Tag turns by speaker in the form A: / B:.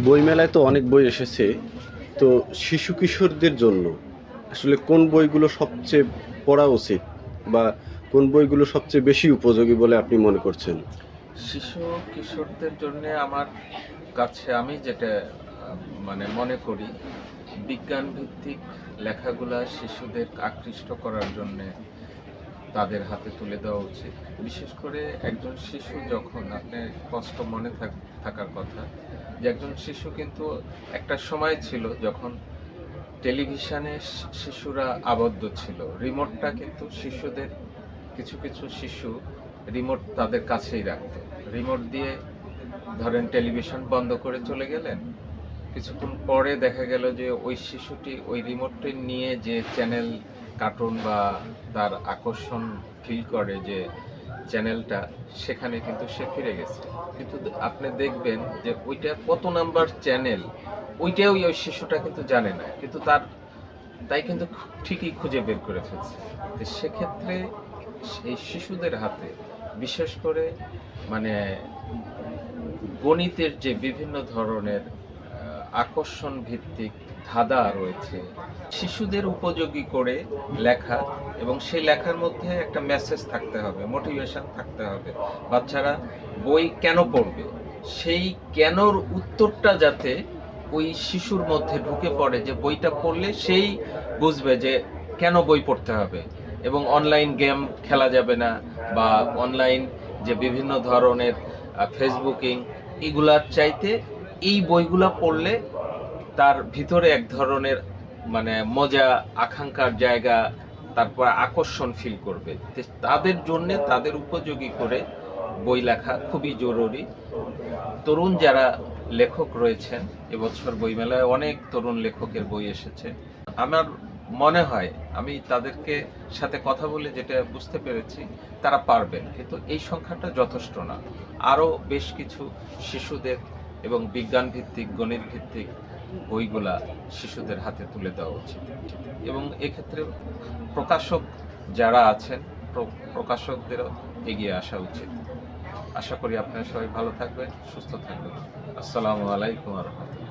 A: বইমেলায় তো অনেক বই এসেছে। তো শিশু কিশোরদের জন্য আসলে কোন বইগুলো সবচেয়ে পড়া উচিত, বা কোন বইগুলো সবচেয়ে বেশি উপযোগী বলে আপনি মনে করছেন?
B: শিশু কিশোরদের জন্য আমার কাছে আমি যেটা মানে মনে করি, বিজ্ঞান ভিত্তিক লেখাগুলা শিশুদের আকৃষ্ট করার জন্য তাদের হাতে তুলে দেওয়া উচিত। বিশেষ করে একজন শিশু যখন, আপনার স্পষ্ট মনে থাকার কথা যে একজন শিশু কিন্তু একটা সময় ছিল যখন টেলিভিশনে শিশুরা আবদ্ধ ছিল। রিমোটটা কিন্তু শিশুদের, কিছু কিছু শিশু রিমোট তাদের কাছেই রাখতো। রিমোট দিয়ে ধরেন টেলিভিশন বন্ধ করে চলে গেলেন, কিছুক্ষণ পরে দেখা গেল যে ওই শিশুটি ওই রিমোটটি নিয়ে যে চ্যানেল, কার্টুন বা তার আকর্ষণ ফিল করে যে চ্যানেলটা, সেখানে কিন্তু সে ফিরে গেছে। কিন্তু আপনি দেখবেন যে ওইটা কত নাম্বার চ্যানেল, ওইটাও ওই শিশুটা কিন্তু জানে না, কিন্তু তাই কিন্তু ঠিকই খুঁজে বের করে ফেলছে। তো সেক্ষেত্রে এই শিশুদের হাতে বিশেষ করে মানে গণিতের যে বিভিন্ন ধরনের আকর্ষণ ভিত্তিক ধাঁধা রয়েছে, শিশুদের উপযোগী করে লেখা, এবং সেই লেখার মধ্যে একটা মেসেজ থাকতে হবে, মোটিভেশন থাকতে হবে। বাচ্চারা বই কেন পড়বে, সেই কেনর উত্তরটা যাতে ওই শিশুর মধ্যে ঢুকে পড়ে, যে বইটা পড়লে সেই বুঝবে যে কেন বই পড়তে হবে, এবং অনলাইন গেম খেলা যাবে না, বা অনলাইন যে বিভিন্ন ধরনের ফেসবুকিং, এগুলার চাইতে এই বইগুলা পড়লে তার ভিতরে এক ধরনের মানে মজা, আকাঙ্ক্ষার জায়গা, তারপর আকর্ষণ ফিল করবে। তাদের জন্য তাদের উপযোগী করে বই লেখা খুবই জরুরি। তরুণ যারা লেখক রয়েছেন, এবছর বইমেলায় অনেক তরুণ লেখকের বই এসেছে। আমার মনে হয়, আমি তাদেরকে সাথে কথা বলে যেটা বুঝতে পেরেছি, তারা পারবেন, কিন্তু এই সংখ্যাটা যথেষ্ট না। আরও বেশ কিছু শিশুদের এবং বিজ্ঞান ভিত্তিক, গণিত ভিত্তিক বইগুলা শিশুদের হাতে তুলে দেওয়া উচিত। এবং এক্ষেত্রে প্রকাশক যারা আছেন, প্রকাশকদেরও এগিয়ে আসা উচিত। আশা করি আপনারা সবাই ভালো থাকবেন, সুস্থ থাকবেন। আসসালামু আলাইকুম ওয়া রাহমাতুল্লাহ।